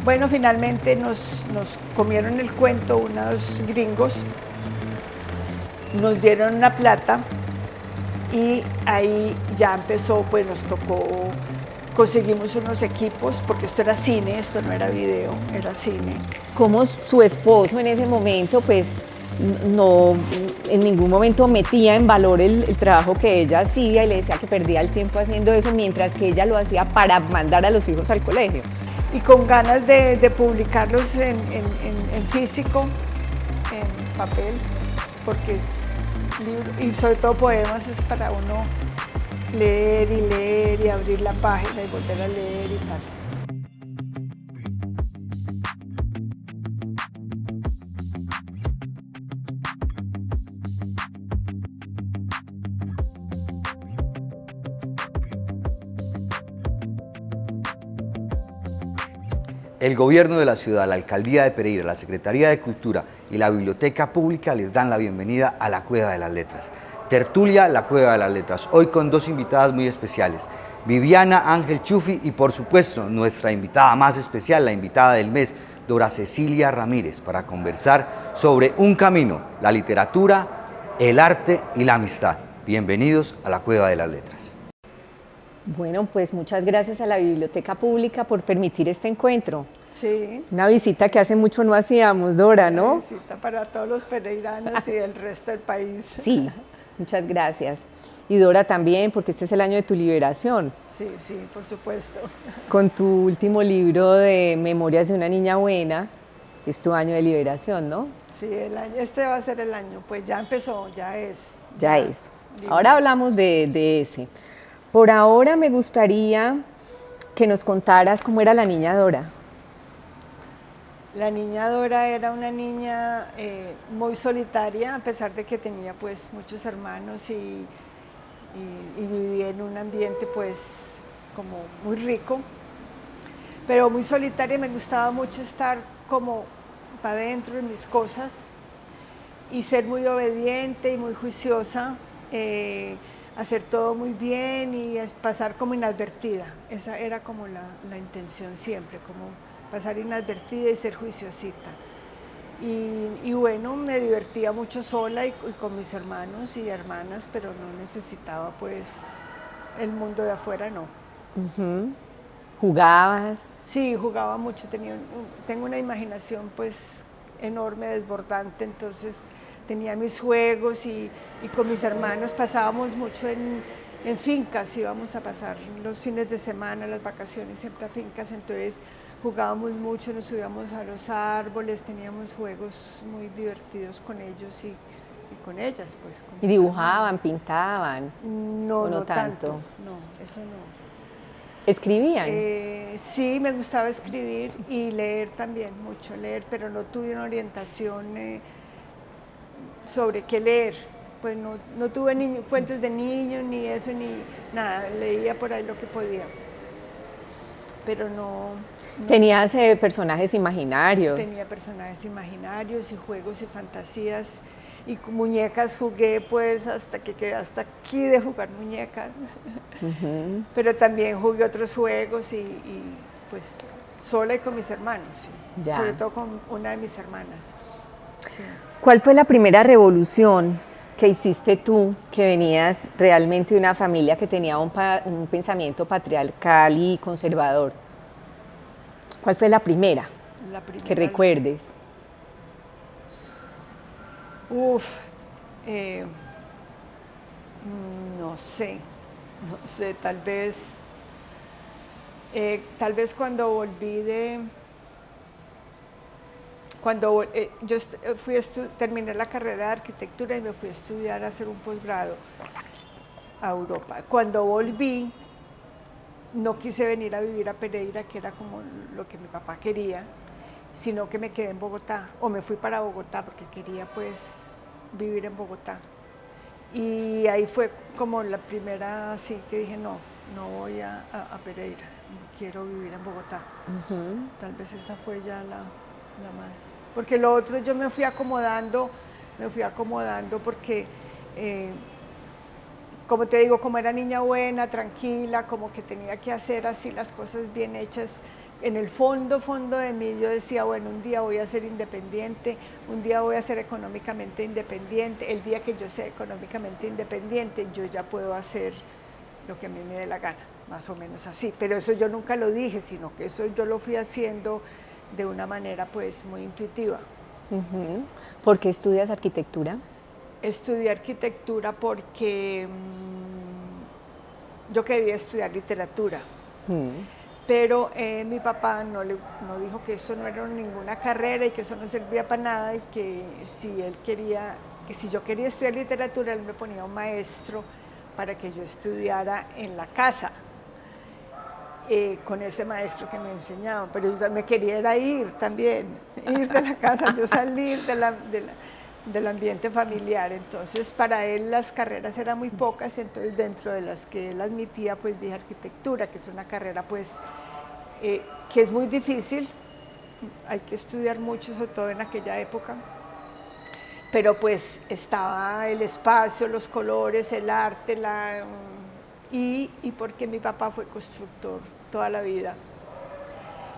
Bueno, finalmente nos comieron el cuento unos gringos, nos dieron la plata y ahí ya empezó, pues nos tocó, conseguimos unos equipos, porque esto era cine, esto no era video, era cine. Como su esposo en ese momento, pues no en ningún momento metía en valor el trabajo que ella hacía y le decía que perdía el tiempo haciendo eso, mientras que ella lo hacía para mandar a los hijos al colegio. Y con ganas de publicarlos en físico, en papel, porque es libro, y sobre todo poemas, es para uno leer y abrir la página y volver a leer y tal. El gobierno de la ciudad, la alcaldía de Pereira, la Secretaría de Cultura y la Biblioteca Pública les dan la bienvenida a la Cueva de las Letras. Tertulia La Cueva de las Letras, hoy con dos invitadas muy especiales, Viviana Ángel Chufi y por supuesto nuestra invitada más especial, la invitada del mes, Dora Cecilia Ramírez, para conversar sobre un camino, la literatura, el arte y la amistad. Bienvenidos a la Cueva de las Letras. Bueno, pues muchas gracias a la Biblioteca Pública por permitir este encuentro. Sí. Una visita que hace mucho no hacíamos, Dora, ¿no? Una visita para todos los pereiranos y del resto del país. Sí, muchas gracias. Y Dora también, porque este es el año de tu liberación. Sí, sí, por supuesto. Con tu último libro de Memorias de una niña buena, es tu año de liberación, ¿no? Sí, este va a ser el año, pues ya empezó, ya es. Ya es. Ahora hablamos de ese. Por ahora me gustaría que nos contaras cómo era la niña Dora. La niña Dora era una niña muy solitaria, a pesar de que tenía pues muchos hermanos y vivía en un ambiente pues como muy rico, pero muy solitaria. Me gustaba mucho estar como para adentro en mis cosas y ser muy obediente y muy juiciosa, hacer todo muy bien y pasar como inadvertida. Esa era como la intención siempre, como pasar inadvertida y ser juiciosita. Y bueno, me divertía mucho sola y con mis hermanos y hermanas, pero no necesitaba pues el mundo de afuera, no. ¿Jugabas? Sí, jugaba mucho, tengo una imaginación pues enorme, desbordante, entonces tenía mis juegos y con mis hermanos pasábamos mucho en fincas, íbamos a pasar los fines de semana, las vacaciones siempre a fincas, entonces jugábamos mucho, nos subíamos a los árboles, teníamos juegos muy divertidos con ellos y con ellas, pues. ¿Y dibujaban, pintaban? No, no tanto. No, eso no. ¿Escribían? Sí, me gustaba escribir y leer también, mucho leer, pero no tuve una orientación sobre qué leer. Pues no tuve ni cuentos de niños, ni eso, ni nada, leía por ahí lo que podía. Pero no. ¿Tenías personajes imaginarios? Tenía personajes imaginarios y juegos y fantasías y muñecas jugué pues hasta que quedé hasta aquí de jugar muñecas. Pero también jugué otros juegos y pues sola y con mis hermanos, sí. Sobre todo con una de mis hermanas. Sí. ¿Cuál fue la primera revolución que hiciste tú, que venías realmente de una familia que tenía un pensamiento patriarcal y conservador? ¿Cuál fue la primera que recuerdes? No sé, tal vez cuando volví yo terminé la carrera de arquitectura y me fui a estudiar, a hacer un posgrado a Europa. Cuando volví, no quise venir a vivir a Pereira, que era como lo que mi papá quería, sino que me quedé en Bogotá, o me fui para Bogotá porque quería pues vivir en Bogotá. Y ahí fue como la primera, así que dije, no voy a Pereira, quiero vivir en Bogotá. Tal vez esa fue ya la más. Porque lo otro yo me fui acomodando porque, como te digo, como era niña buena, tranquila, como que tenía que hacer así las cosas bien hechas, en el fondo de mí yo decía, bueno, un día voy a ser independiente, un día voy a ser económicamente independiente, el día que yo sea económicamente independiente yo ya puedo hacer lo que a mí me dé la gana, más o menos así. Pero eso yo nunca lo dije, sino que eso yo lo fui haciendo de una manera pues muy intuitiva. ¿Por qué estudias arquitectura? Estudié arquitectura porque yo quería estudiar literatura. Pero mi papá no dijo que eso no era ninguna carrera y que eso no servía para nada y que si yo quería estudiar literatura, él me ponía un maestro para que yo estudiara en la casa con ese maestro que me enseñaba. Pero yo me quería ir también, ir de la casa, yo salir del ambiente familiar. Entonces para él las carreras eran muy pocas, entonces dentro de las que él admitía pues dije arquitectura, que es una carrera pues que es muy difícil, hay que estudiar mucho, sobre todo en aquella época, pero pues estaba el espacio, los colores, el arte, y porque mi papá fue constructor toda la vida.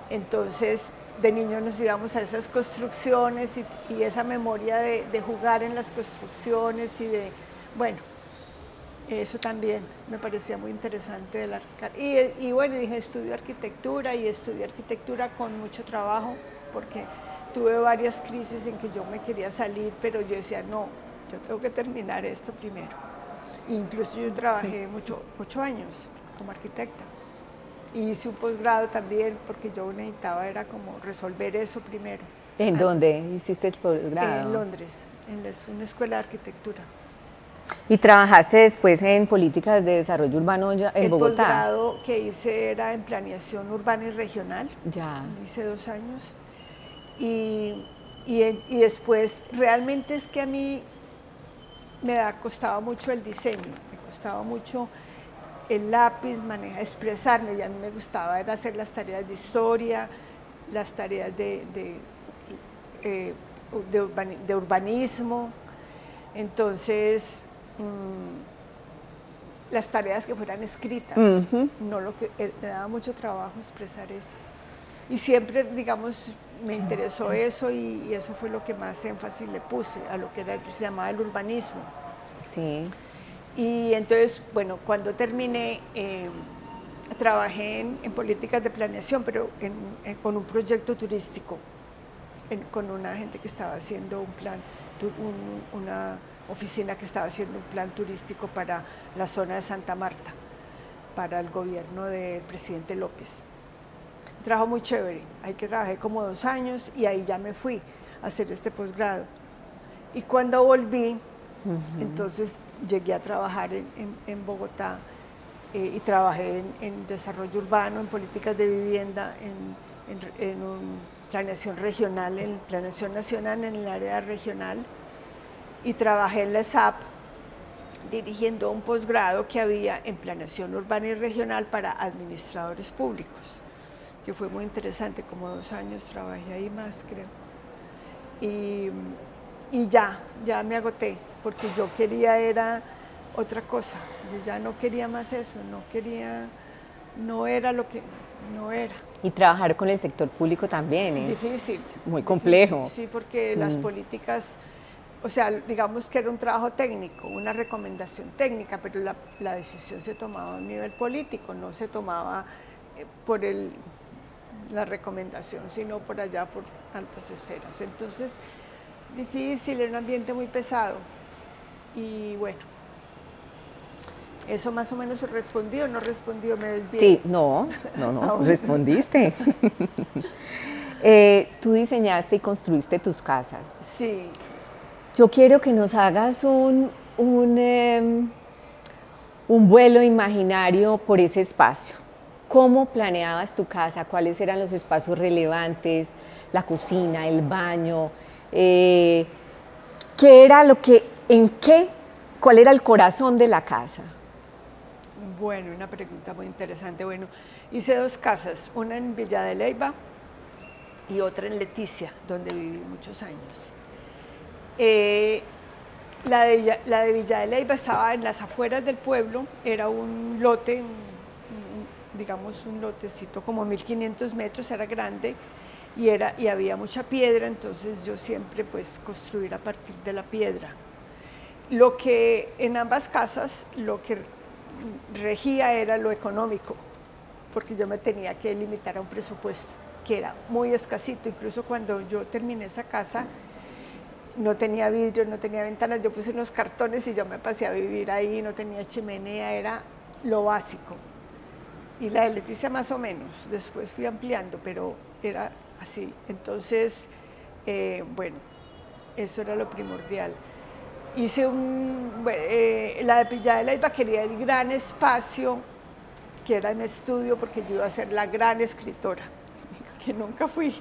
Entonces de niños nos íbamos a esas construcciones y esa memoria de jugar en las construcciones bueno, eso también me parecía muy interesante. Y bueno, dije, estudio arquitectura y estudié arquitectura con mucho trabajo porque tuve varias crisis en que yo me quería salir, pero yo decía, no, yo tengo que terminar esto primero. Incluso yo trabajé 8 años como arquitecta. Y hice un posgrado también porque yo necesitaba era como resolver eso primero. ¿En dónde hiciste el posgrado? En Londres, en una escuela de arquitectura. ¿Y trabajaste después en políticas de desarrollo urbano en Bogotá? El posgrado que hice era en planeación urbana y regional. Ya. Hice 2 años. Y después, realmente es que a mí me costaba mucho el diseño, me costaba mucho el lápiz, expresarme, y a mí me gustaba era hacer las tareas de historia, las tareas de urbanismo, entonces las tareas que fueran escritas, no lo que me daba mucho trabajo expresar eso. Y siempre, digamos, me interesó eso y eso fue lo que más énfasis le puse a lo que se llamaba el urbanismo. Sí. Y entonces, bueno, cuando terminé, trabajé en políticas de planeación, pero con un proyecto turístico, con una gente que estaba haciendo un plan, una oficina que estaba haciendo un plan turístico para la zona de Santa Marta, para el gobierno del presidente López. Un trabajo muy chévere, ahí que trabajé como 2 años y ahí ya me fui a hacer este posgrado. Y cuando volví, entonces llegué a trabajar en Bogotá y trabajé en desarrollo urbano, en políticas de vivienda, en planeación regional, en planeación nacional, en el área regional, y trabajé en la ESAP dirigiendo un posgrado que había en planeación urbana y regional para administradores públicos, que fue muy interesante, como 2 años trabajé ahí más, creo. Y ya me agoté, porque yo quería era otra cosa, yo ya no quería más eso, no era lo que no era. Y trabajar con el sector público también es difícil, muy complejo. Difícil, sí, porque las políticas, o sea, digamos que era un trabajo técnico, una recomendación técnica, pero la decisión se tomaba a nivel político, no se tomaba por la recomendación, sino por allá, por altas esferas. Entonces, difícil, era un ambiente muy pesado. Y bueno, ¿eso más o menos respondió o no respondió? Me desvié. Sí, no, respondiste. Tú diseñaste y construiste tus casas. Sí. Yo quiero que nos hagas un vuelo imaginario por ese espacio. ¿Cómo planeabas tu casa? ¿Cuáles eran los espacios relevantes? La cocina, el baño. ¿Qué era cuál era el corazón de la casa? Bueno, una pregunta muy interesante. Bueno, hice 2 casas, una en Villa de Leyva y otra en Leticia, donde viví muchos años. La de Villa de Leyva estaba en las afueras del pueblo, era un lote, digamos, un lotecito como 1500 metros, era grande y había mucha piedra, entonces yo siempre pues construir a partir de la piedra. Lo que en ambas casas, lo que regía era lo económico, porque yo me tenía que limitar a un presupuesto que era muy escasito. Incluso cuando yo terminé esa casa, no tenía vidrio, no tenía ventanas, yo puse unos cartones y yo me pasé a vivir ahí, no tenía chimenea, era lo básico. Y la de Leticia más o menos, después fui ampliando, pero era así. Entonces, bueno, eso era lo primordial. Hice la de Pilla de Leyva quería el gran espacio, que era mi estudio, porque yo iba a ser la gran escritora, que nunca fui.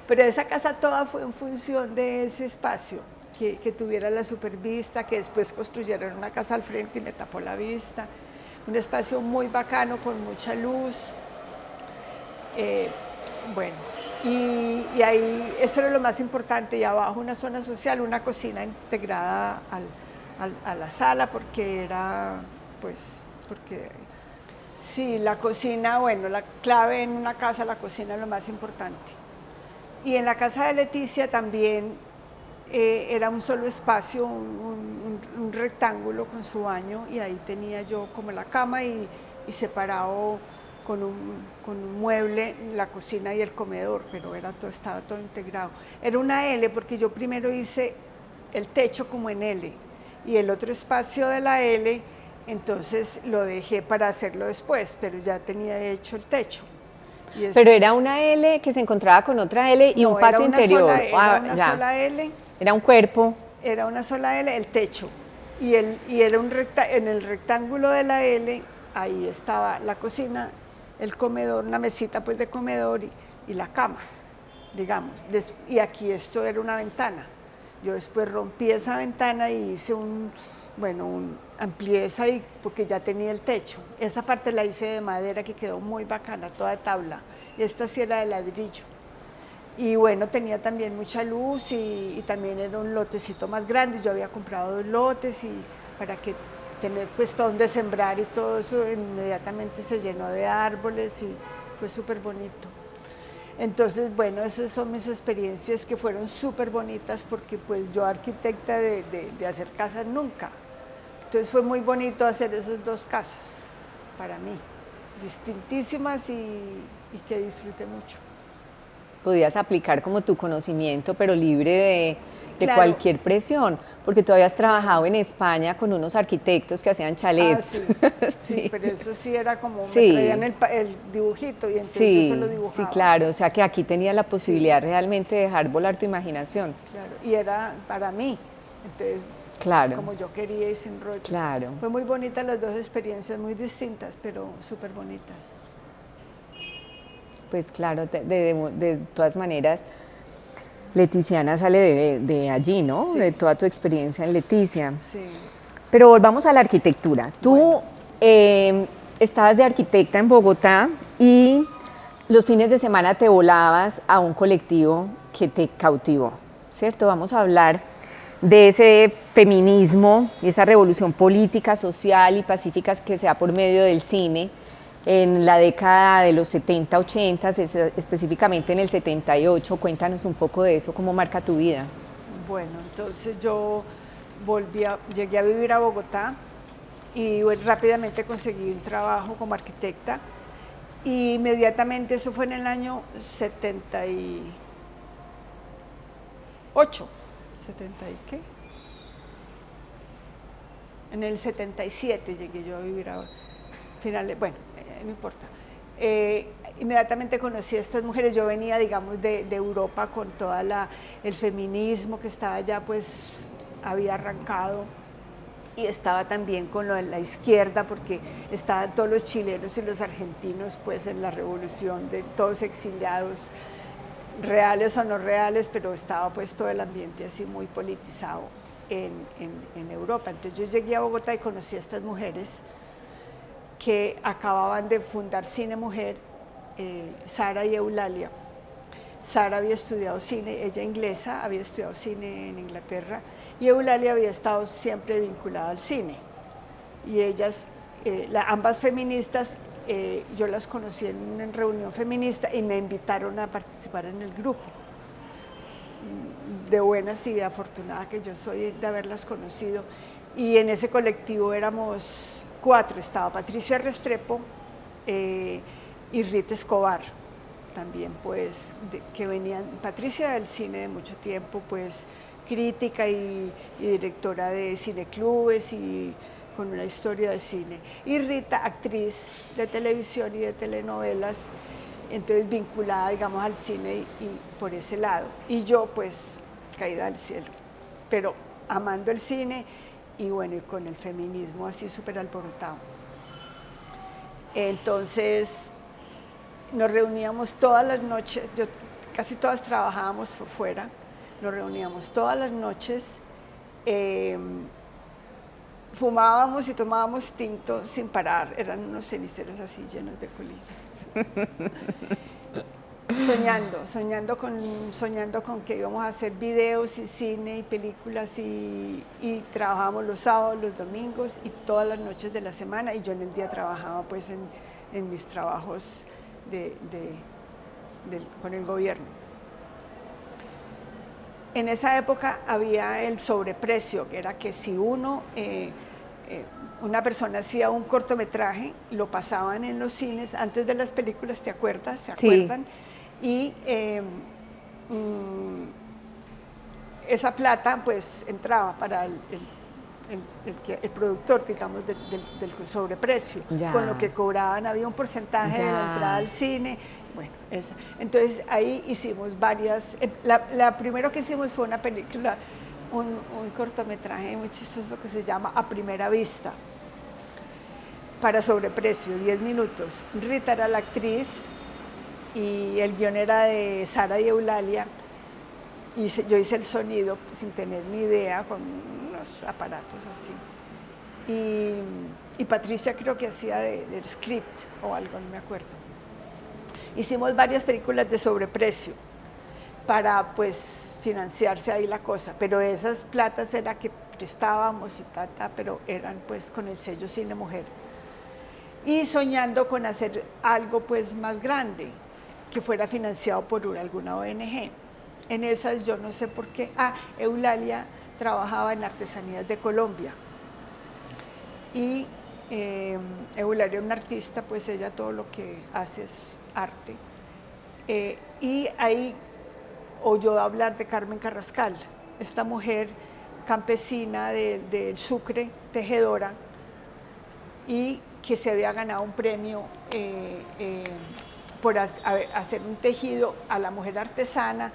Pero esa casa toda fue en función de ese espacio, que tuviera la supervista, que después construyeron una casa al frente y me tapó la vista. Un espacio muy bacano, con mucha luz. Bueno, y ahí eso era lo más importante. Y abajo una zona social, una cocina integrada a la sala, porque era, pues, porque sí, la cocina, bueno, la clave en una casa, la cocina es lo más importante. Y en la casa de Leticia también era un solo espacio, un rectángulo con su baño, y ahí tenía yo como la cama y separado con un mueble la cocina y el comedor, pero estaba todo integrado. Era una L porque yo primero hice el techo como en L y el otro espacio de la L, entonces lo dejé para hacerlo después, pero ya tenía hecho el techo. Pero era una L que se encontraba con otra L y no, un patio interior. Era una sola L. Era un cuerpo. Era una sola L, el techo. Y era en el rectángulo de la L, ahí estaba la cocina, el comedor, una mesita pues de comedor y la cama, digamos. Y aquí esto era una ventana. Yo después rompí esa ventana y hice amplié esa ahí porque ya tenía el techo. Esa parte la hice de madera que quedó muy bacana, toda de tabla. Y esta sí era de ladrillo. Y bueno, tenía también mucha luz y también era un lotecito más grande. Yo había comprado 2 lotes y para que tener pues para dónde sembrar y todo eso, inmediatamente se llenó de árboles y fue súper bonito. Entonces, bueno, esas son mis experiencias que fueron súper bonitas porque pues yo arquitecta de hacer casas nunca. Entonces fue muy bonito hacer esas 2 casas para mí, distintísimas y que disfruté mucho. Podías aplicar como tu conocimiento, pero libre de Claro. cualquier presión, porque tú habías trabajado en España con unos arquitectos que hacían chalets. Sí, pero eso sí era como, Sí. me traían el dibujito y entonces Sí, yo se lo dibujaba. sí, claro, o sea que aquí tenía la posibilidad realmente de dejar volar tu imaginación. Claro, y era para mí, entonces, Claro. como yo quería y sin rollo. Claro. Fue muy bonita las 2 experiencias, muy distintas, pero súper bonitas. Pues claro, de todas maneras, Leticiana sale de allí, ¿no? Sí. De toda tu experiencia en Leticia. Sí. Pero volvamos a la arquitectura. Tú estabas de arquitecta en Bogotá y los fines de semana te volabas a un colectivo que te cautivó, ¿cierto? Vamos a hablar de ese feminismo y esa revolución política, social y pacífica que se da por medio del cine en la década de los 70, 80, específicamente en el 78. Cuéntanos un poco de eso, cómo marca tu vida. Bueno, entonces yo llegué a vivir a Bogotá y rápidamente conseguí un trabajo como arquitecta y inmediatamente, eso fue en el año 78, ¿70 y qué? En el 77 llegué yo a vivir a finales, bueno, no importa. Inmediatamente conocí a estas mujeres. Yo venía, digamos, de Europa con todo el feminismo que estaba ya, pues, había arrancado, y estaba también con lo de la izquierda, porque estaban todos los chilenos y los argentinos, pues, en la revolución, todos exiliados, reales o no reales, pero estaba pues todo el ambiente así muy politizado en Europa. Entonces yo llegué a Bogotá y conocí a estas mujeres que acababan de fundar Cine Mujer, Sara y Eulalia. Sara había estudiado cine, ella inglesa, había estudiado cine en Inglaterra, y Eulalia había estado siempre vinculada al cine. Y ellas, ambas feministas, yo las conocí en una reunión feminista y me invitaron a participar en el grupo. De buenas y de afortunada que yo soy de haberlas conocido. Y en ese colectivo éramos 4, estaba Patricia Restrepo y Rita Escobar, también pues, que venían, Patricia del cine de mucho tiempo, pues crítica y directora de cineclubes y con una historia de cine. Y Rita, actriz de televisión y de telenovelas, entonces vinculada, digamos, al cine y por ese lado. Y yo, pues, caída al cielo, pero amando el cine y bueno, y con el feminismo así súper alborotado. Entonces, nos reuníamos todas las noches, casi todas trabajábamos por fuera, nos reuníamos todas las noches, fumábamos y tomábamos tinto sin parar, eran unos ceniceros así llenos de colillas. Soñando con que íbamos a hacer videos y cine y películas y trabajábamos los sábados, los domingos y todas las noches de la semana, y yo en el día trabajaba pues en mis trabajos con el gobierno. En esa época había el sobreprecio, que era que si una persona hacía un cortometraje, lo pasaban en los cines antes de las películas, ¿te acuerdas? ¿Se acuerdan? Sí. Y esa plata pues entraba para el productor, digamos, del sobreprecio, ya. Con lo que cobraban, había un porcentaje ya. De la entrada al cine, bueno, esa. Entonces ahí hicimos varias, la primero que hicimos fue una película, un cortometraje muy chistoso que se llama A Primera Vista, para sobreprecio, 10 minutos. Rita era la actriz y el guion era de Sara y Eulalia, y yo hice el sonido sin tener ni idea, con unos aparatos así. Y Patricia creo que hacía del script o algo, no me acuerdo. Hicimos varias películas de sobreprecio para pues financiarse ahí la cosa, pero esas platas era que prestábamos y pero eran pues con el sello Cine Mujer. Y soñando con hacer algo pues más grande, que fuera financiado por alguna ONG. En esas yo no sé por qué, Eulalia trabajaba en Artesanías de Colombia. Y Eulalia es una artista, pues ella todo lo que hace es arte. Y ahí oyó hablar de Carmen Carrascal, esta mujer campesina del Sucre, tejedora, y que se había ganado un premio por hacer un tejido a la mujer artesana.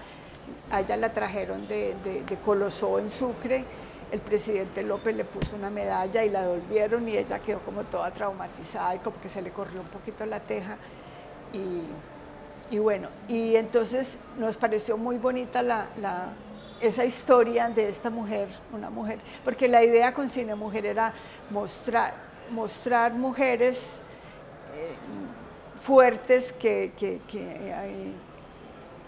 A ella la trajeron de Colosó en Sucre, el presidente López le puso una medalla y la devolvieron y ella quedó como toda traumatizada y como que se le corrió un poquito la teja y bueno, y entonces nos pareció muy bonita esa historia de esta mujer, una mujer, porque la idea con Cine Mujer era mostrar mujeres fuertes,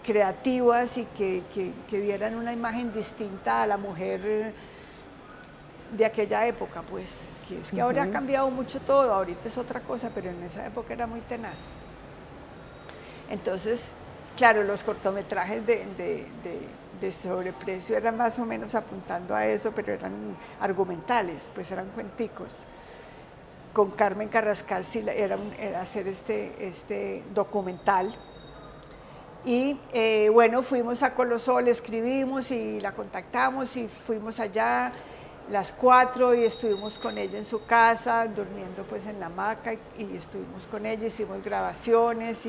creativas y que dieran una imagen distinta a la mujer de aquella época, pues, que es que ahora ha cambiado mucho todo, ahorita es otra cosa, pero en esa época era muy tenaz. Entonces, claro, los cortometrajes de sobreprecio eran más o menos apuntando a eso, pero eran argumentales, pues eran cuenticos. Con Carmen Carrascal sí era hacer este documental. Y bueno, fuimos a Colosó, le escribimos y la contactamos y fuimos allá las 4 y estuvimos con ella en su casa, durmiendo pues en la hamaca y estuvimos con ella, hicimos grabaciones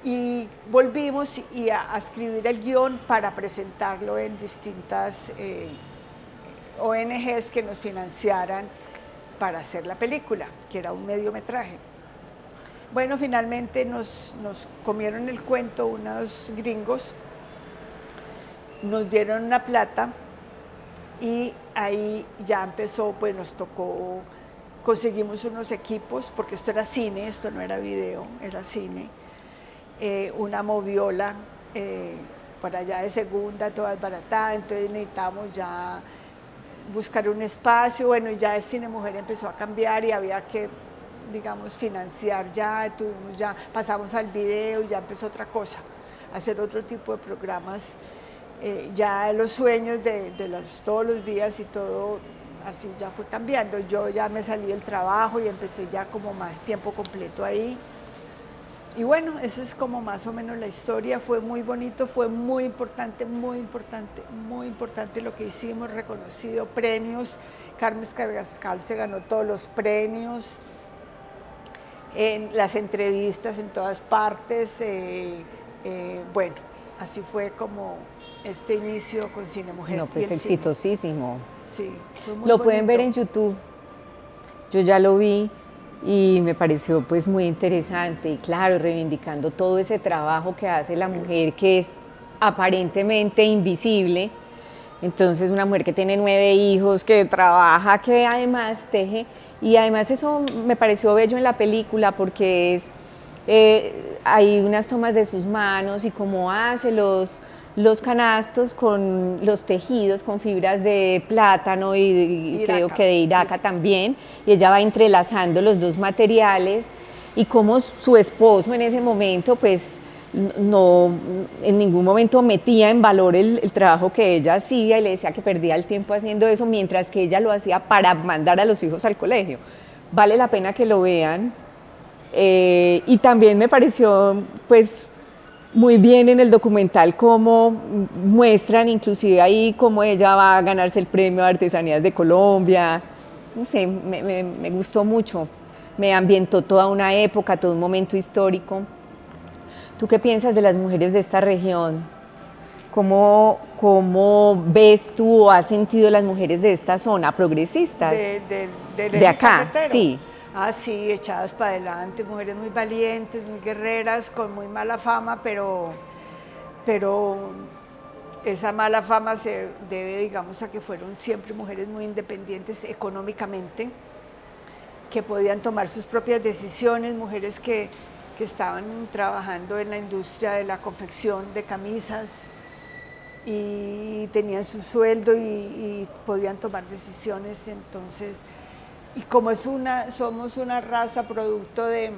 y volvimos a escribir el guión para presentarlo en distintas ONGs que nos financiaran para hacer la película, que era un mediometraje. Bueno, finalmente nos comieron el cuento unos gringos, nos dieron una plata y ahí ya empezó, pues nos tocó, conseguimos unos equipos, porque esto era cine, esto no era video, era cine, una moviola por allá de segunda, toda desbaratada, entonces necesitábamos ya buscar un espacio, bueno, y ya el Cine Mujer empezó a cambiar y había que digamos, financiar ya, pasamos al video, ya empezó otra cosa, hacer otro tipo de programas, ya los sueños de todos los días y todo, así ya fue cambiando. Yo ya me salí del trabajo y empecé ya como más tiempo completo ahí. Y bueno, esa es como más o menos la historia. Fue muy bonito, fue muy importante, muy importante, muy importante lo que hicimos, reconocido, premios. Carmen Carrascal se ganó todos los premios, en las entrevistas en todas partes. Bueno, así fue como este inicio con Cine Mujer. No, pues exitosísimo. Sí, fue muy Lo bonito. pueden ver en YouTube. Yo ya lo vi y me pareció pues muy interesante y claro, reivindicando todo ese trabajo que hace la mujer que es aparentemente invisible. Entonces una mujer que tiene 9 hijos, que trabaja, que además teje, y además eso me pareció bello en la película porque hay unas tomas de sus manos y cómo hace los canastos con los tejidos, con fibras de plátano y creo que de iraca también, y ella va entrelazando los dos materiales y cómo su esposo en ese momento pues no en ningún momento metía en valor el trabajo que ella hacía y le decía que perdía el tiempo haciendo eso mientras que ella lo hacía para mandar a los hijos al colegio. Vale la pena que lo vean. Y también me pareció pues muy bien en el documental cómo muestran inclusive ahí cómo ella va a ganarse el premio de Artesanías de Colombia. No sé, me gustó mucho, me ambientó toda una época, todo un momento histórico. ¿Tú qué piensas de las mujeres de esta región? ¿Cómo ves tú o has sentido las mujeres de esta zona, progresistas? De acá, cafetero. sí. Ah, sí, echadas para adelante, mujeres muy valientes, muy guerreras, con muy mala fama, pero esa mala fama se debe, digamos, a que fueron siempre mujeres muy independientes económicamente, que podían tomar sus propias decisiones, mujeres que estaban trabajando en la industria de la confección de camisas y tenían su sueldo y podían tomar decisiones. Entonces, y como somos una raza producto de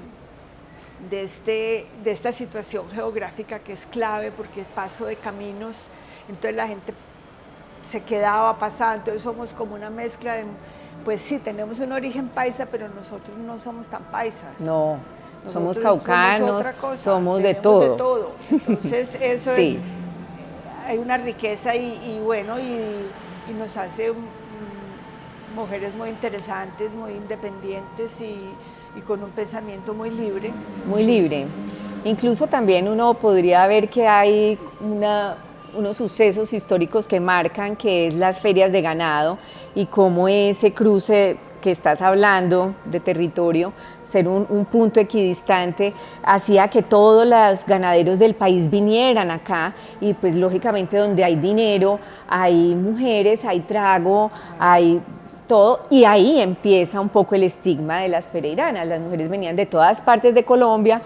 esta situación geográfica que es clave porque es paso de caminos, entonces la gente se quedaba pasando, entonces somos como una mezcla de, pues sí, tenemos un origen paisa, pero nosotros no somos tan paisas. No, somos Nosotros caucanos, somos otra cosa, somos de tenemos todo. de todo. Entonces eso sí. hay una riqueza y bueno, y nos hace mujeres muy interesantes, muy independientes y con un pensamiento muy libre. Muy libre. Incluso también uno podría ver que hay unos sucesos históricos que marcan, que es las ferias de ganado y cómo ese cruce que estás hablando de territorio, ser un punto equidistante, hacía que todos los ganaderos del país vinieran acá y pues lógicamente donde hay dinero, hay mujeres, hay trago, hay todo, y ahí empieza un poco el estigma de las pereiranas. Las mujeres venían de todas partes de Colombia,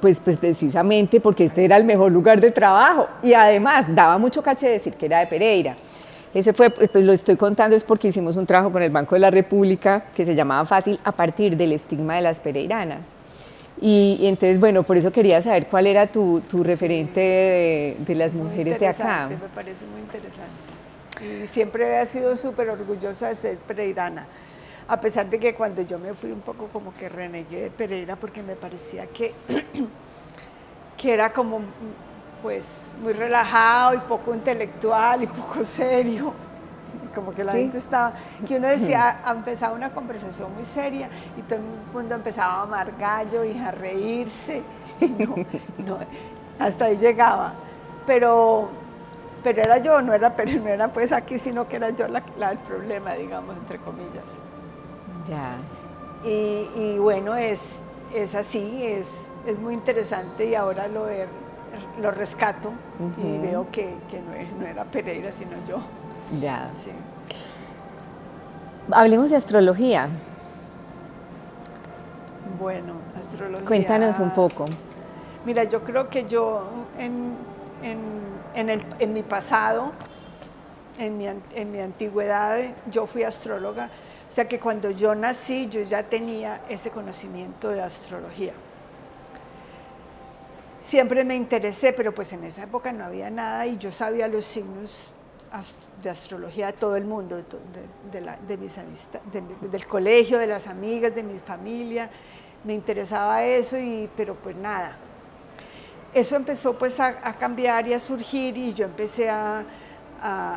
pues precisamente porque este era el mejor lugar de trabajo y además daba mucho caché decir que era de Pereira. Ese fue, pues lo estoy contando es porque hicimos un trabajo con el Banco de la República que se llamaba Fácil a partir del estigma de las pereiranas. Y entonces, bueno, por eso quería saber cuál era tu referente de las mujeres de acá. Me parece muy interesante. Y siempre he sido súper orgullosa de ser pereirana, a pesar de que cuando yo me fui un poco como que renegué de Pereira porque me parecía que era como pues muy relajado y poco intelectual y poco serio, como que la gente estaba, que uno decía, empezaba una conversación muy seria y todo el mundo empezaba a amar gallo y a reírse, no, hasta ahí llegaba, pero era yo, no era pues aquí, sino que era yo el problema, digamos, entre comillas. Ya. Y bueno, es así, es muy interesante y ahora lo rescato y veo que no era Pereira, sino yo. Ya. Sí. Hablemos de astrología. Bueno, astrología. Cuéntanos un poco. Mira, yo creo que yo en mi pasado, en mi antigüedad, yo fui astróloga. sea que cuando yo nací yo ya tenía ese conocimiento de astrología. Siempre me interesé, pero pues en esa época no había nada y yo sabía los signos de astrología de todo el mundo, de mis del colegio, de las amigas, de mi familia. Me interesaba eso, pero pues nada. Eso empezó pues a cambiar y a surgir y yo empecé a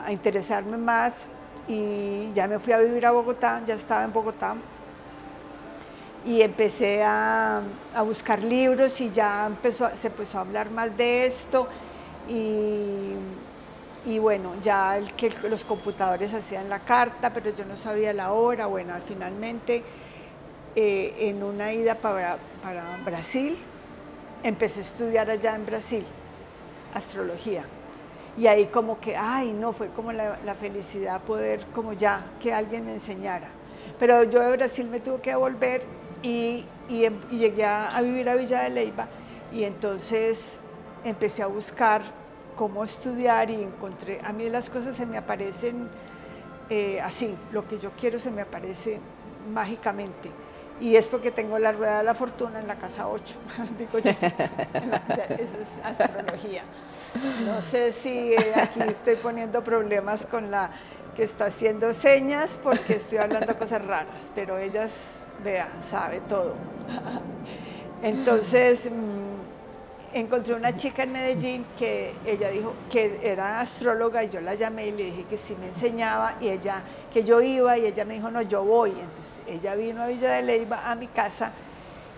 interesarme más y ya me fui a vivir a Bogotá, ya estaba en Bogotá y empecé a buscar libros y ya se empezó a hablar más de esto y bueno, ya que los computadores hacían la carta, pero yo no sabía la hora. Bueno, finalmente en una ida para Brasil, empecé a estudiar allá en Brasil, astrología. Y ahí como que, ay, no, fue como la felicidad poder, como ya, que alguien me enseñara. Pero yo de Brasil me tuve que devolver y llegué a vivir a Villa de Leyva y entonces empecé a buscar cómo estudiar y encontré, a mí las cosas se me aparecen así, lo que yo quiero se me aparece mágicamente. Y es porque tengo la rueda de la fortuna en la casa 8, digo yo, eso es astrología. No sé si aquí estoy poniendo problemas con la que está haciendo señas porque estoy hablando cosas raras, pero ellas, vean, sabe todo. Entonces, encontré una chica en Medellín que ella dijo que era astróloga y yo la llamé y le dije que sí me enseñaba y ella, que yo iba y ella me dijo, no, yo voy. Entonces ella vino a Villa de Leyva a mi casa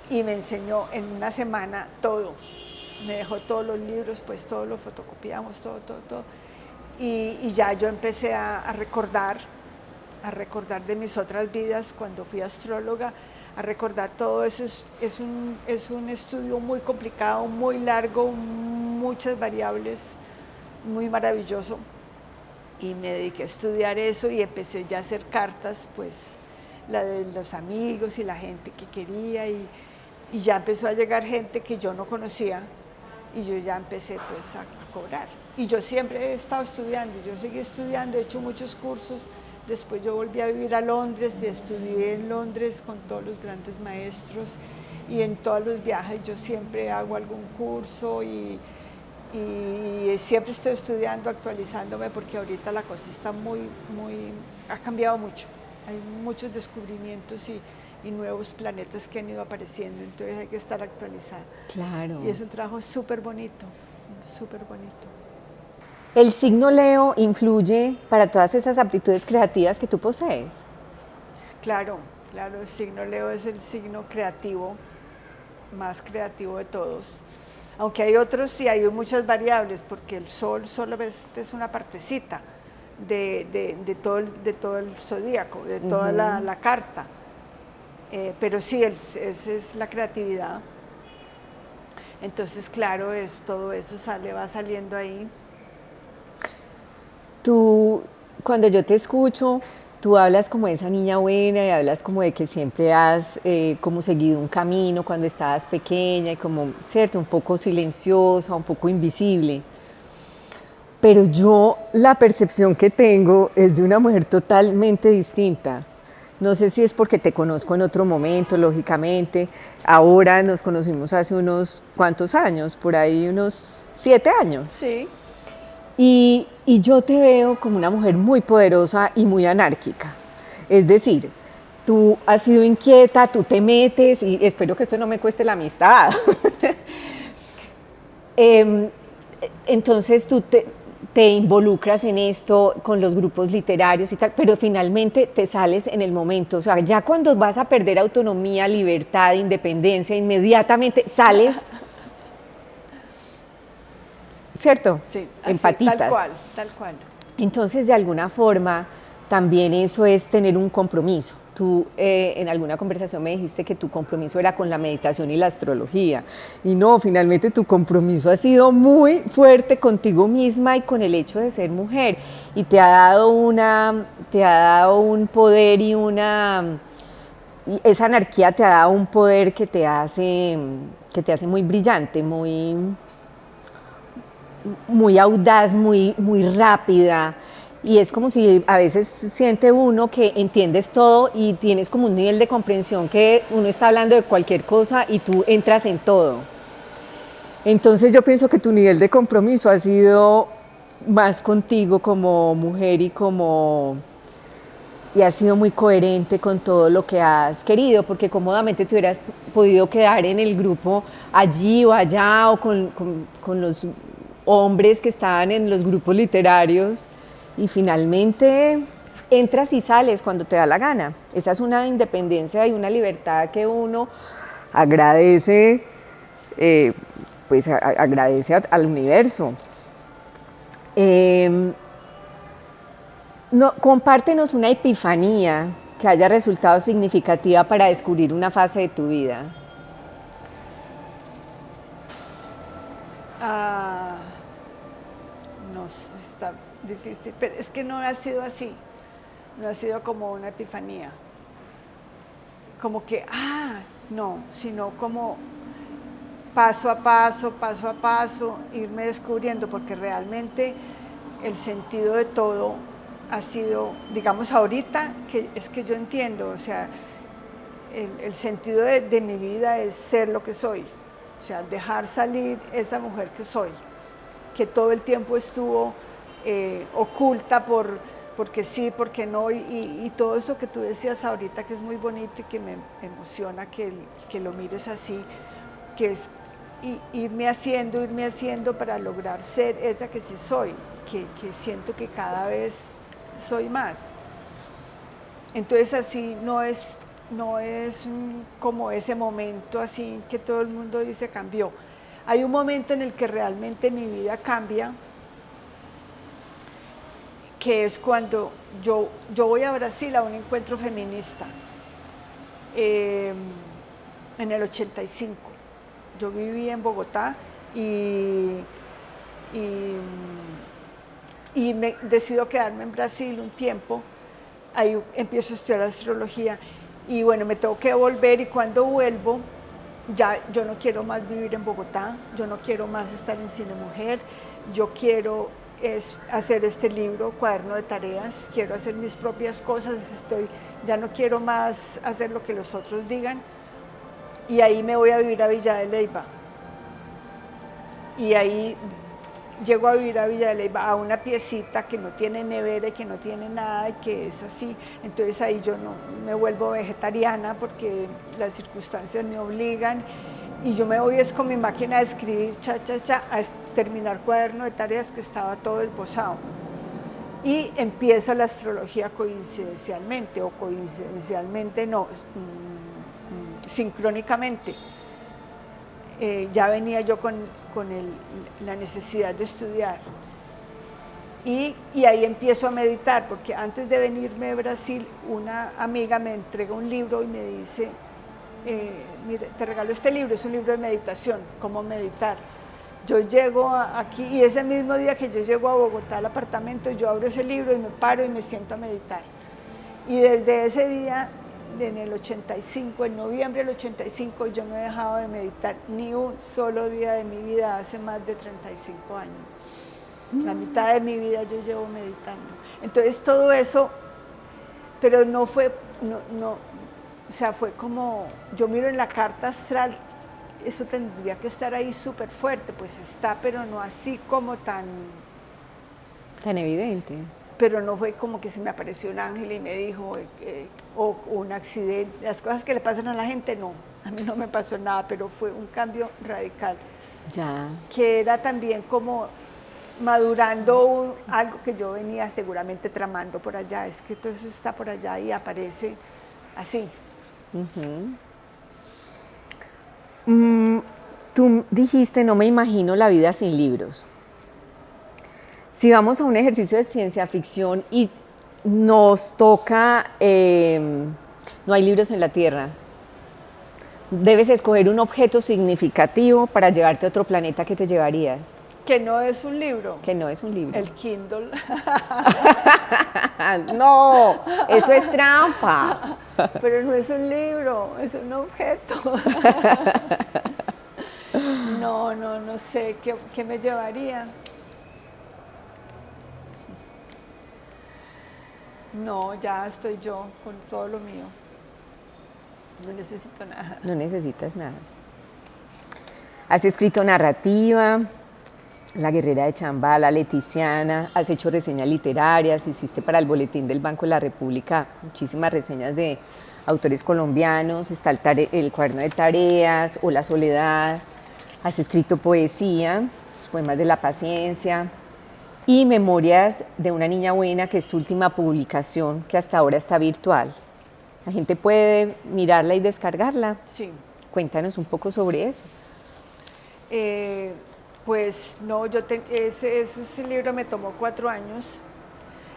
y me enseñó en una semana todo. Me dejó todos los libros, pues todo lo fotocopiamos, todo. Y ya yo empecé a recordar de mis otras vidas cuando fui astróloga, a recordar todo eso. Es un estudio muy complicado, muy largo, muchas variables, muy maravilloso. Y me dediqué a estudiar eso y empecé ya a hacer cartas, pues la de los amigos y la gente que quería y ya empezó a llegar gente que yo no conocía y yo ya empecé pues a cobrar. Y yo siempre he estado estudiando, yo seguí estudiando, he hecho muchos cursos. Después yo volví a vivir a Londres y estudié en Londres con todos los grandes maestros y en todos los viajes yo siempre hago algún curso y siempre estoy estudiando, actualizándome porque ahorita la cosa está ha cambiado mucho. Hay muchos descubrimientos y nuevos planetas que han ido apareciendo, entonces hay que estar actualizada. Claro. Y es un trabajo súper bonito, súper bonito. ¿El signo Leo influye para todas esas aptitudes creativas que tú posees? Claro, el signo Leo es el signo creativo, más creativo de todos. Aunque hay otros, sí, hay muchas variables, porque el Sol solamente es una partecita de todo el zodíaco, de toda la carta. Pero sí, esa es la creatividad. Entonces, claro, todo eso va saliendo ahí. Tú, cuando yo te escucho, tú hablas como de esa niña buena y hablas como de que siempre has como seguido un camino cuando estabas pequeña y como, cierto, un poco silenciosa, un poco invisible. Pero yo la percepción que tengo es de una mujer totalmente distinta. No sé si es porque te conozco en otro momento, lógicamente. Ahora nos conocimos hace unos cuantos años, por ahí unos 7 años. Sí. Y yo te veo como una mujer muy poderosa y muy anárquica. Es decir, tú has sido inquieta, tú te metes y espero que esto no me cueste la amistad. Entonces tú te involucras en esto con los grupos literarios y tal, pero finalmente te sales en el momento. O sea, ya cuando vas a perder autonomía, libertad, independencia, inmediatamente sales. ¿Cierto? Sí, empatitas. Tal cual. Entonces, de alguna forma, también eso es tener un compromiso. Tú en alguna conversación me dijiste que tu compromiso era con la meditación y la astrología. Y no, finalmente tu compromiso ha sido muy fuerte contigo misma y con el hecho de ser mujer. Y te ha dado un poder y esa anarquía te ha dado un poder que te hace muy brillante, muy audaz, muy rápida, Y es como si a veces siente uno que entiendes todo y tienes como un nivel de comprensión que uno está hablando de cualquier cosa y tú entras en todo. Entonces yo pienso que tu nivel de compromiso ha sido más contigo como mujer y has sido muy coherente con todo lo que has querido, porque cómodamente te hubieras podido quedar en el grupo allí o allá o con los hombres que estaban en los grupos literarios y finalmente entras y sales cuando te da la gana. Esa es una independencia y una libertad que uno agradece, pues agradece al universo. No, compártenos una epifanía que haya resultado significativa para descubrir una fase de tu vida. No, está difícil, pero es que no ha sido así, no ha sido como una epifanía, como que, no, sino como paso a paso, irme descubriendo, porque realmente el sentido de todo ha sido, digamos ahorita, que es que yo entiendo, o sea, el sentido de mi vida es ser lo que soy, o sea, dejar salir esa mujer que soy, que todo el tiempo estuvo oculta porque sí, porque no, y todo eso que tú decías ahorita que es muy bonito y que me emociona que lo mires así, que es irme haciendo para lograr ser esa que sí soy, que siento que cada vez soy más. Entonces así no es como ese momento así que todo el mundo dice cambió. Hay un momento en el que realmente mi vida cambia, que es cuando yo voy a Brasil a un encuentro feminista en el 85. Yo viví en Bogotá y me decido quedarme en Brasil un tiempo. Ahí empiezo a estudiar astrología y bueno, me tengo que volver y cuando vuelvo ya yo no quiero más vivir en Bogotá, yo no quiero más estar en Cine Mujer, yo quiero hacer este libro, Cuaderno de Tareas, quiero hacer mis propias cosas, ya no quiero más hacer lo que los otros digan y ahí me voy a vivir a Villa de Leyva. Y ahí llego a vivir a Villa de Leyva, a una piecita que no tiene nevera y que no tiene nada y que es así. Entonces ahí yo no me vuelvo vegetariana porque las circunstancias me obligan y yo me voy es con mi máquina de escribir, a terminar Cuaderno de Tareas que estaba todo esbozado. Y empiezo la astrología coincidencialmente, o coincidencialmente no, sincrónicamente. Ya venía yo con la necesidad de estudiar. Y ahí empiezo a meditar, porque antes de venirme de Brasil, una amiga me entrega un libro y me dice, mira, te regalo este libro, es un libro de meditación, cómo meditar. Yo llego aquí y ese mismo día que yo llego a Bogotá al apartamento, yo abro ese libro y me paro y me siento a meditar. Y desde ese día, en el 85, en noviembre del 85, yo no he dejado de meditar ni un solo día de mi vida hace más de 35 años. La mitad de mi vida yo llevo meditando. Entonces todo eso, pero no fue, o sea, fue como, yo miro en la carta astral, eso tendría que estar ahí súper fuerte, pues está, pero no así como tan evidente. Pero no fue como que se me apareció un ángel y me dijo, o un accidente, las cosas que le pasan a la gente, no, a mí no me pasó nada, pero fue un cambio radical. Ya. Que era también como madurando algo que yo venía seguramente tramando por allá, es que todo eso está por allá y aparece así. Tú dijiste, no me imagino la vida sin libros. Si vamos a un ejercicio de ciencia ficción y nos toca, no hay libros en la Tierra, debes escoger un objeto significativo para llevarte a otro planeta, ¿qué te llevarías? Que no es un libro. Que no es un libro. El Kindle. No, eso es trampa. Pero no es un libro, es un objeto. No sé, ¿qué me llevaría? No, ya estoy yo con todo lo mío. No necesito nada. No necesitas nada. Has escrito narrativa, La Guerrera de Chambala, Leticiana, has hecho reseñas literarias, hiciste para el Boletín del Banco de la República muchísimas reseñas de autores colombianos, está el Cuaderno de Tareas o La Soledad, has escrito poesía, los poemas de la paciencia y Memorias de una niña buena, que es tu última publicación, que hasta ahora está virtual. La gente puede mirarla y descargarla. Sí. Cuéntanos un poco sobre eso. Pues no, ese libro me tomó 4 años.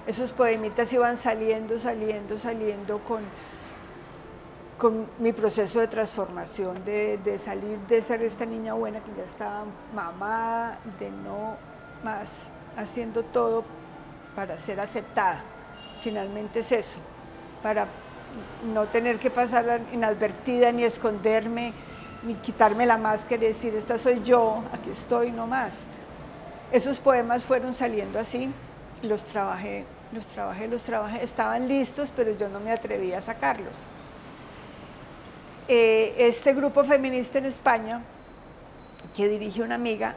Esos poemitas iban saliendo con mi proceso de transformación, de salir de ser esta niña buena que ya estaba mamada, de no más, haciendo todo para ser aceptada. Finalmente es eso, para no tener que pasar inadvertida, ni esconderme, ni quitarme la máscara y decir, esta soy yo, aquí estoy, no más. Esos poemas fueron saliendo así, los trabajé, estaban listos, pero yo no me atrevía a sacarlos. Este grupo feminista en España, que dirige una amiga,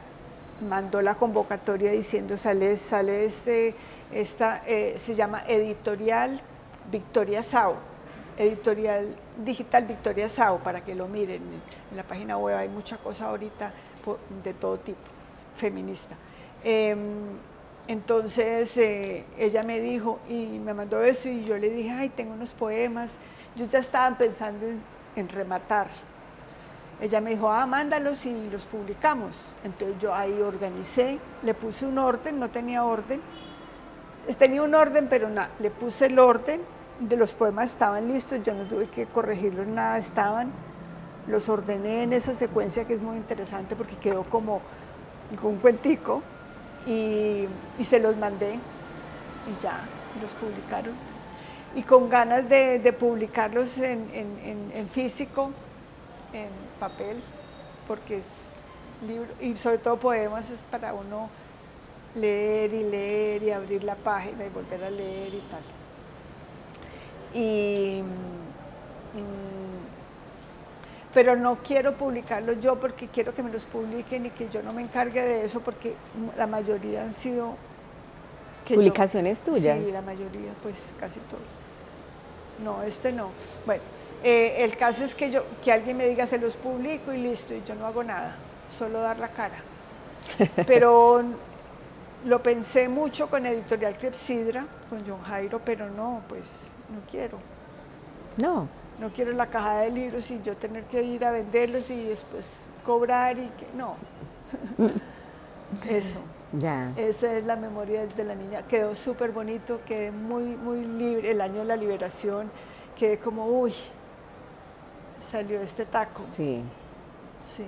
mandó la convocatoria diciendo, se llama Editorial Victoria Sau, Editorial Digital Victoria Sau, para que lo miren. En la página web hay mucha cosa ahorita de todo tipo, feminista. Entonces ella me dijo y me mandó eso y yo le dije, ay, tengo unos poemas. Yo ya estaba pensando en rematar. Ella me dijo, mándalos y los publicamos. Entonces yo ahí organicé, le puse un orden, no tenía orden. Tenía un orden, pero nada, le puse el orden, de los poemas estaban listos, yo no tuve que corregirlos, nada, estaban. Los ordené en esa secuencia que es muy interesante porque quedó como un cuentico y se los mandé y ya, los publicaron. Y con ganas de publicarlos en físico, en papel, porque es libro, y sobre todo poemas es para uno leer y abrir la página y volver a leer y tal. Pero no quiero publicarlos yo porque quiero que me los publiquen y que yo no me encargue de eso porque la mayoría han sido... ¿Publicaciones tuyas? Sí, la mayoría, pues casi todos. No, este no. Bueno, el caso es que alguien me diga se los publico y listo, y yo no hago nada, solo dar la cara. Pero lo pensé mucho con Editorial Clepsidra, con John Jairo, pero no, pues no quiero. No quiero la caja de libros y yo tener que ir a venderlos y después cobrar y que no. Eso. Ya. Esa es la memoria de la niña. Quedó súper bonito, quedé muy, muy libre. El año de la liberación, quedé como, uy, salió este taco. Sí. Sí.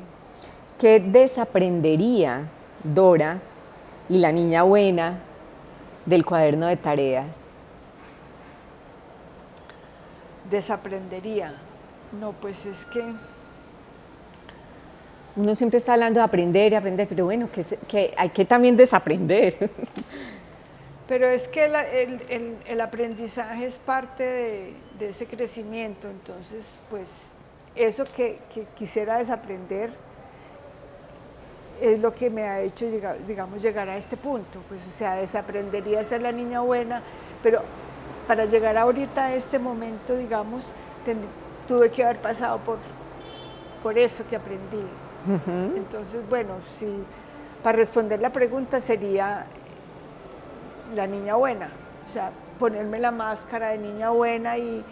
¿Qué desaprendería Dora y la niña buena del cuaderno de tareas? Desaprendería. No, pues es que... Uno siempre está hablando de aprender y aprender, pero bueno, que hay que también desaprender. Pero es que el aprendizaje es parte de ese crecimiento, entonces, pues, eso que quisiera desaprender es lo que me ha hecho llegar a este punto, pues, o sea, desaprendería a ser la niña buena, pero para llegar ahorita a este momento, digamos, tuve que haber pasado por eso que aprendí. Entonces, bueno, para responder la pregunta sería la niña buena, o sea, ponerme la máscara de niña buena y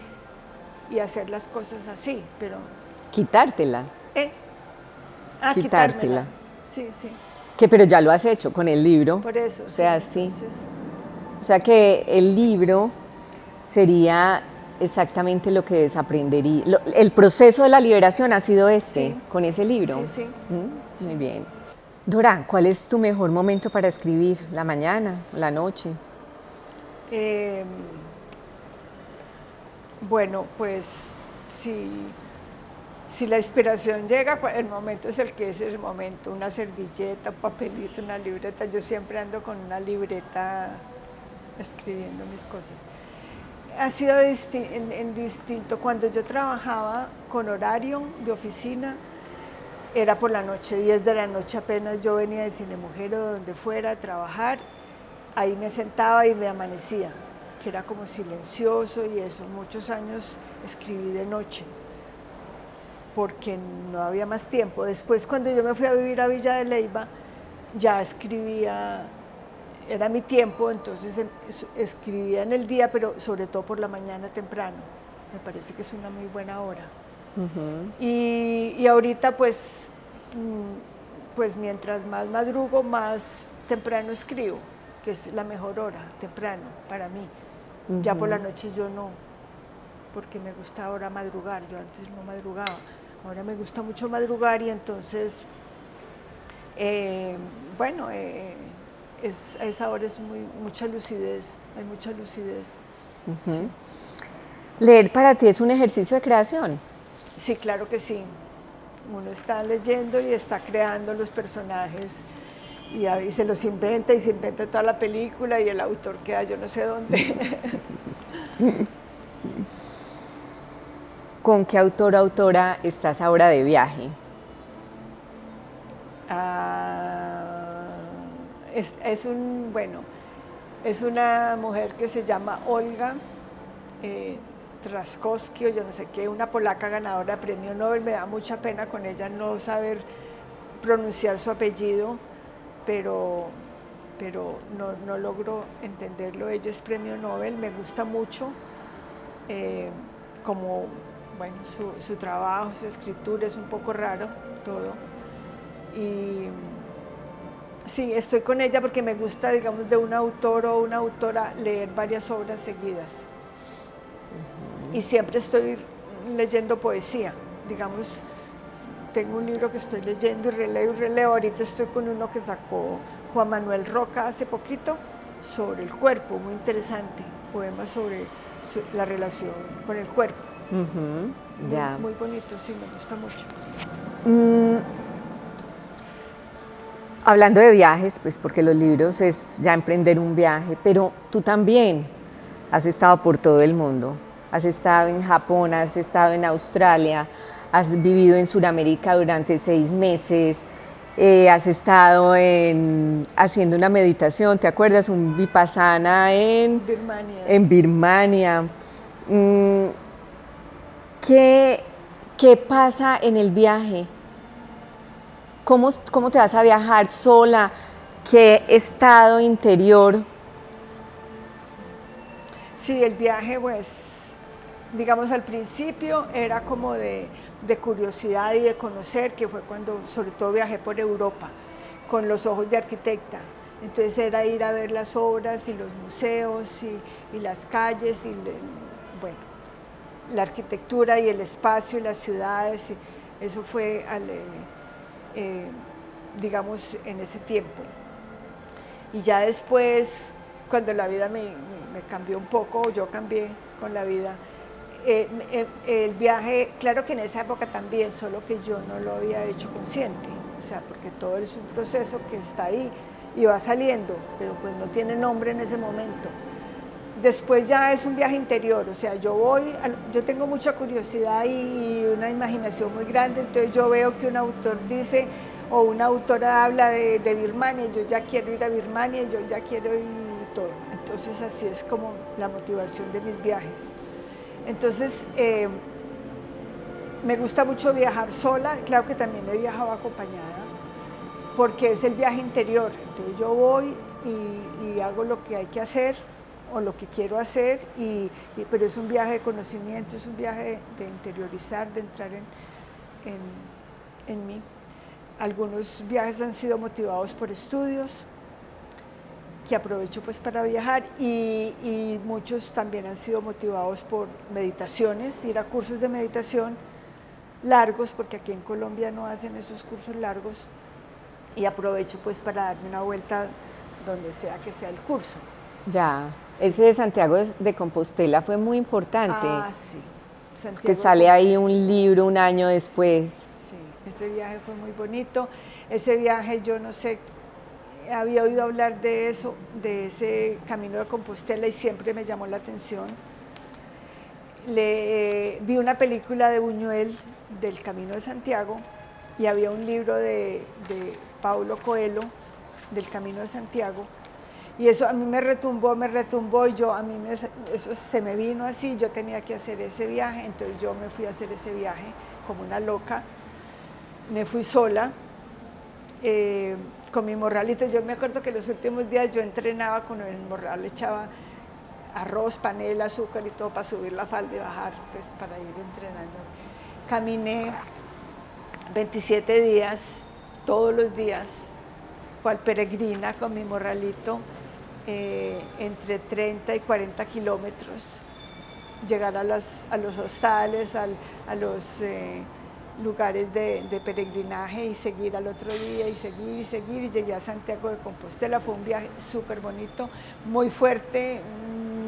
hacer las cosas así, pero... Quitártela. Quitártela. Sí. Pero ya lo has hecho con el libro. Por eso, o sea, sí. Entonces... O sea que el libro sería exactamente lo que desaprendería. El proceso de la liberación ha sido con ese libro. Sí. Muy bien. Dora, ¿cuál es tu mejor momento para escribir? ¿La mañana, la noche? Bueno, pues si la inspiración llega, el momento es el momento. Una servilleta, un papelito, una libreta. Yo siempre ando con una libreta escribiendo mis cosas. ha sido en distinto. Cuando yo trabajaba con horario de oficina, era por la noche, 10 de la noche apenas yo venía de Cinemujer o donde fuera a trabajar, ahí me sentaba y me amanecía, que era como silencioso y eso. Muchos años escribí de noche, porque no había más tiempo. Después, cuando yo me fui a vivir a Villa de Leyva, ya escribía, era mi tiempo, entonces escribía en el día, pero sobre todo por la mañana temprano. Me parece que es una muy buena hora. Y ahorita pues mientras más madrugo, más temprano escribo, que es la mejor hora, temprano, para mí. Ya por la noche yo no, porque me gusta ahora madrugar, yo antes no madrugaba, ahora me gusta mucho madrugar y entonces, a esa hora es mucha lucidez, hay mucha lucidez. Sí. ¿Leer para ti es un ejercicio de creación? Sí, claro que sí. Uno está leyendo y está creando los personajes y se los inventa y se inventa toda la película y el autor queda yo no sé dónde. ¿Con qué autor o autora estás ahora de viaje? Es una mujer que se llama Olga Trzaskowski, o yo no sé qué, una polaca ganadora de premio Nobel. Me da mucha pena con ella no saber pronunciar su apellido, pero no logro entenderlo. Ella es premio Nobel, me gusta mucho su trabajo, su escritura, es un poco raro todo. Y sí, estoy con ella porque me gusta, digamos, de un autor o una autora leer varias obras seguidas. Y siempre estoy leyendo poesía, digamos, tengo un libro que estoy leyendo y releo. Ahorita estoy con uno que sacó Juan Manuel Roca hace poquito sobre el cuerpo, muy interesante, poemas sobre la relación con el cuerpo. Muy bonito, sí, me gusta mucho. Hablando de viajes, pues porque los libros es ya emprender un viaje, pero tú también has estado por todo el mundo. Has estado en Japón, has estado en Australia, has vivido en Sudamérica durante 6 meses, has estado haciendo una meditación, ¿te acuerdas? Un vipassana en Birmania. En Birmania. ¿Qué pasa en el viaje? ¿Cómo te vas a viajar sola? ¿Qué estado interior? Sí, el viaje, pues, digamos, al principio era como de curiosidad y de conocer, que fue cuando sobre todo viajé por Europa, con los ojos de arquitecta. Entonces era ir a ver las obras y los museos y las calles y la arquitectura y el espacio y las ciudades. Y eso fue, digamos, en ese tiempo. Y ya después, cuando la vida me cambió un poco, yo cambié con la vida, el viaje, claro que en esa época también, solo que yo no lo había hecho consciente, o sea, porque todo es un proceso que está ahí y va saliendo, pero pues no tiene nombre en ese momento. Después ya es un viaje interior, o sea, yo tengo mucha curiosidad y una imaginación muy grande, entonces yo veo que un autor dice, o una autora habla de Birmania, yo ya quiero ir a Birmania, yo ya quiero ir todo. Entonces así es como la motivación de mis viajes. Entonces, me gusta mucho viajar sola, claro que también he viajado acompañada, porque es el viaje interior. Entonces yo voy y hago lo que hay que hacer o lo que quiero hacer, pero es un viaje de conocimiento, es un viaje de interiorizar, de entrar en mí. Algunos viajes han sido motivados por estudios, que aprovecho pues para viajar, y muchos también han sido motivados por meditaciones, ir a cursos de meditación largos, porque aquí en Colombia no hacen esos cursos largos, y aprovecho pues para darme una vuelta donde sea que sea el curso. Ya, ese de Santiago de Compostela fue muy importante. Ah, sí. Santiago que sale ahí un libro un año después. Sí, ese viaje fue muy bonito. Ese viaje, yo no sé, había oído hablar de eso, de ese camino de Compostela, y siempre me llamó la atención. vi una película de Buñuel del Camino de Santiago y había un libro de Paulo Coelho del Camino de Santiago y eso a mí me retumbó y eso se me vino así, yo tenía que hacer ese viaje, entonces yo me fui a hacer ese viaje como una loca, me fui sola, con mi morralito. Yo me acuerdo que los últimos días yo entrenaba con el morral, le echaba arroz, panela, azúcar y todo para subir la falda y bajar, pues para ir entrenando. Caminé 27 días, todos los días, cual peregrina con mi morralito, entre 30 y 40 kilómetros. Llegar a los hostales, a los lugares de peregrinaje y seguir al otro día y seguir y llegué a Santiago de Compostela. Fue un viaje súper bonito, muy fuerte,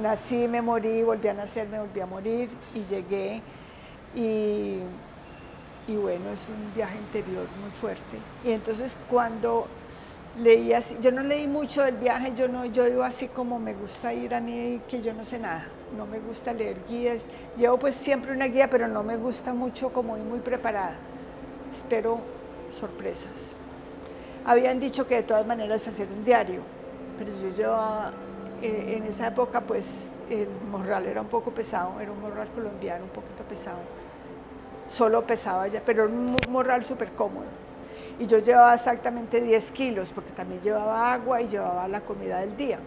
nací, me morí, volví a nacer, me volví a morir y llegué y bueno, es un viaje interior muy fuerte. Y entonces cuando leí así, yo no leí mucho del viaje, yo iba así como me gusta ir a mí, que yo no sé nada, no me gusta leer guías, llevo pues siempre una guía, pero no me gusta mucho como ir muy preparada, espero sorpresas. Habían dicho que de todas maneras hacer un diario, pero yo llevaba, en esa época pues el morral era un poco pesado, era un morral colombiano un poquito pesado, solo pesaba ya, pero un morral súper cómodo. Y yo llevaba exactamente 10 kilos, porque también llevaba agua y llevaba la comida del día,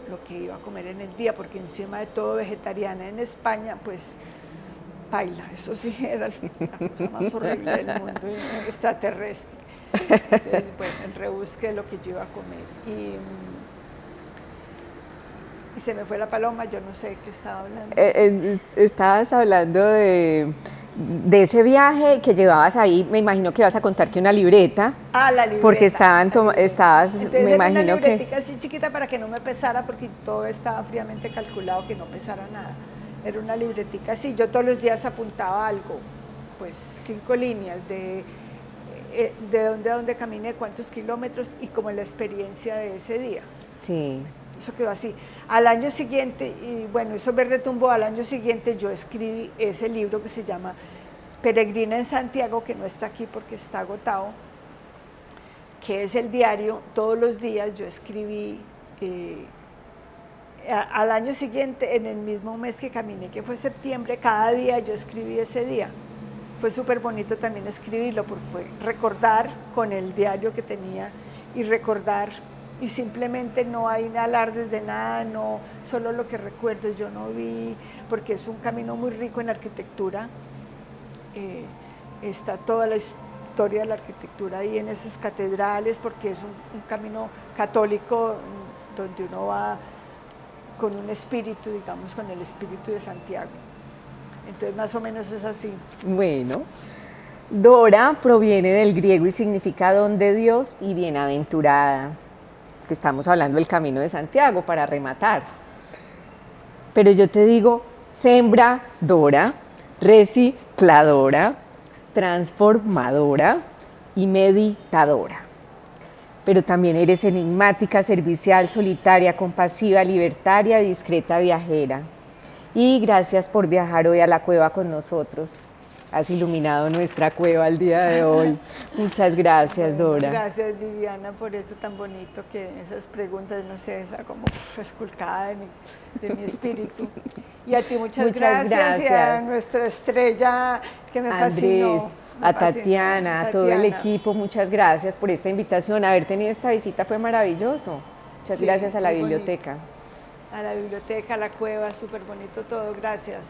lo que iba a comer en el día, porque encima de todo vegetariana en España, pues paila, eso sí era la cosa más horrible del mundo, extraterrestre. Entonces, bueno, el rebusque de lo que yo iba a comer. Y se me fue la paloma, yo no sé qué estaba hablando. Estabas hablando de ese viaje que llevabas ahí, me imagino que vas a contar que una libreta. Ah, la libreta. Porque estabas, entonces, me imagino una que... libretica así chiquita para que no me pesara, porque todo estaba fríamente calculado que no pesara nada. Era una libretica así, yo todos los días apuntaba algo, pues 5 líneas de dónde a dónde caminé, cuántos kilómetros y como la experiencia de ese día. Sí. Eso quedó así. Al año siguiente, y bueno, eso me retumbó, al año siguiente yo escribí ese libro que se llama Peregrina en Santiago, que no está aquí porque está agotado, que es el diario. Todos los días yo escribí, al año siguiente, en el mismo mes que caminé, que fue septiembre, cada día yo escribí ese día. Fue súper bonito también escribirlo, porque fue recordar con el diario que tenía y recordar. Y simplemente no hay alardes de nada, no, solo lo que recuerdo. Yo no vi, porque es un camino muy rico en arquitectura, está toda la historia de la arquitectura ahí en esas catedrales, porque es un camino católico donde uno va con un espíritu, digamos, con el espíritu de Santiago. Entonces más o menos es así. Bueno, Dora proviene del griego y significa don de Dios y bienaventurada, que estamos hablando del Camino de Santiago para rematar. Pero yo te digo sembradora, recicladora, transformadora y meditadora. Pero también eres enigmática, servicial, solitaria, compasiva, libertaria, discreta, viajera. Y gracias por viajar hoy a la cueva con nosotros. Has iluminado nuestra cueva el día de hoy. Muchas gracias, Dora. Gracias, Viviana, por eso tan bonito, que esas preguntas, no sé, esa como esculcada de mi espíritu. Y a ti muchas gracias. Y a nuestra estrella que me fascinó. Andrés, a Tatiana, a todo el equipo, muchas gracias por esta invitación. Haber tenido esta visita fue maravilloso. Muchas gracias a la biblioteca. A la biblioteca, a la cueva, súper bonito todo, gracias.